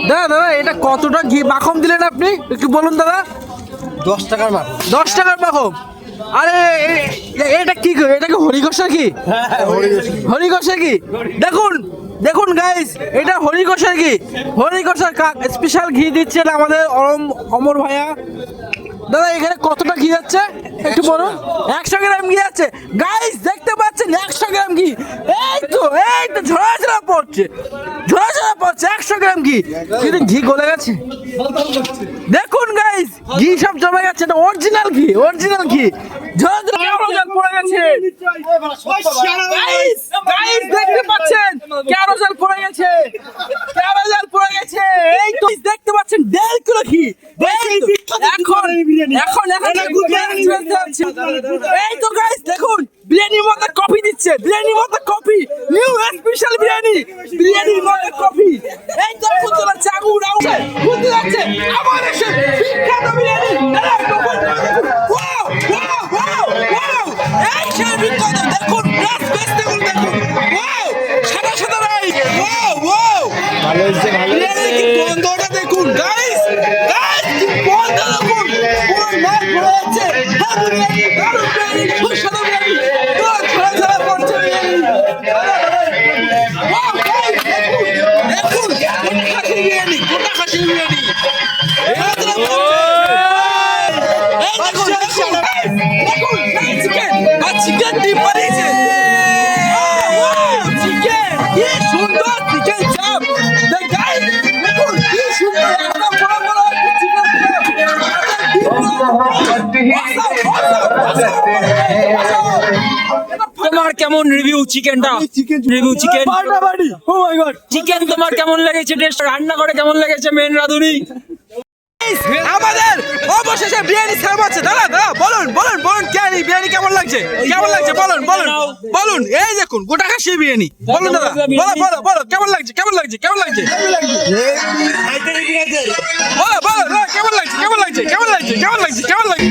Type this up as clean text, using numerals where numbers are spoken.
দাদা দাদা এটা কতটা ঘি মাখন দিলেন আপনি একটু বলুন দাদা। 10 টাকার মাখন। 10 টাকার মাখন। আরে এটা কি এটা কি হরিঘোষা ঘি? হরিঘোষা ঘি। দেখুন দেখুন গাইস, এটা হরিঘোষার ঘি। হরিঘোষার স্পেশাল ঘি দিচ্ছেন আমাদের অমর ভাইয়া। দাদা এখানে কতটা ঘি যাচ্ছে একটু বলুন। 100 গ্রাম ঘি আছে গাইস, দেখতে পাচ্ছেন 100 গ্রাম ঘি। এই তো ঝরাঝরা পড়ছে, ঝরাঝরা পড়ছে 100 গ্রাম ঘি। কিন্তু ঘি গলে গেছে দেখুন গাইস, ঘি সব জমে গেছে। এটা অরিজিনাল ঘি, অরিজিনাল ঘি। ঝরাঝরা কেরোসিন পড়ে গেছে গাইস, গাইস দেখতে পাচ্ছেন কেরোসিন পড়ে গেছে, কেরোসিন পড়ে গেছে। এই তো দেখতে পাচ্ছেন 1.5 কিলো ঘি। এখন এই তো গাইস দেখুন, বিরিয়ানির মধ্যে কফি দিচ্ছে, বিরিয়ানির মধ্যে কফি, নিউ স্পেশাল বিরিয়ানি, বিরিয়ানির মধ্যে কফি। এই তো ফুটে যাচ্ছে আগুন, ফুটে যাচ্ছে আমার এসে বিখ্যাত biryani. Wow wow wow wow, এই সেই বিখ্যাত দেখুন, প্লাস বেস্ট দেখুন, দেখুন ওয়াও, সাদা সাদা রাইস, ওয়াও ওয়াও, ভালো হচ্ছে, ভালো বিরিয়ানির কি গন্ধটা দেখুন গাইস, গাইস কি গন্ধ দেখুন, পুরো নাক ভরে যাচ্ছে। হ্যাঁ বিরিয়ানি, দারুণ বিরিয়ানি, সুস্বাদু বিরিয়ানি, পুরো ঝরা ঝরা পড়ছে বিরিয়ানি। ওয়াও গাইস দেখুন, দেখুন গোটা খাসির বিরিয়ানি, গোটা খাসির বিরিয়ানি। এই দেখুন দেখুন দেখুন চিকেন আর চিকেন ডিপ বানিয়েছে। চিকেন কি সুন্দর, চিকেন চাপ গাইস দেখুন কি সুন্দর, একদম বড় বড় চিকেন তোমার কেমন রিভিউ চিকেনটা? রিভিউ চিকেন বাড়ি। ও মাই গড, চিকেন তোমার কেমন লেগেছে? টেস্ট রান্না করে কেমন লেগেছে মেন রাঁধুনি? আমাদের অবশেষে বিরিয়ানি সার্ভ আছে। দাদা দাদা বলুন বলুন বলুন বিরিয়ানি কেমন লাগছে, কেমন লাগছে বলুন বলুন বলুন। এই দেখুন গোটা খাসির বিরিয়ানি, বলুন দাদা, বলো বলো বলো কেমন লাগছে, কেমন লাগছে, কেমন লাগছে, বলো বলো কেমন লাগছে, কেমন লাগছে, কেমন লাগছে, কেমন লাগছে, কেমন লাগছে।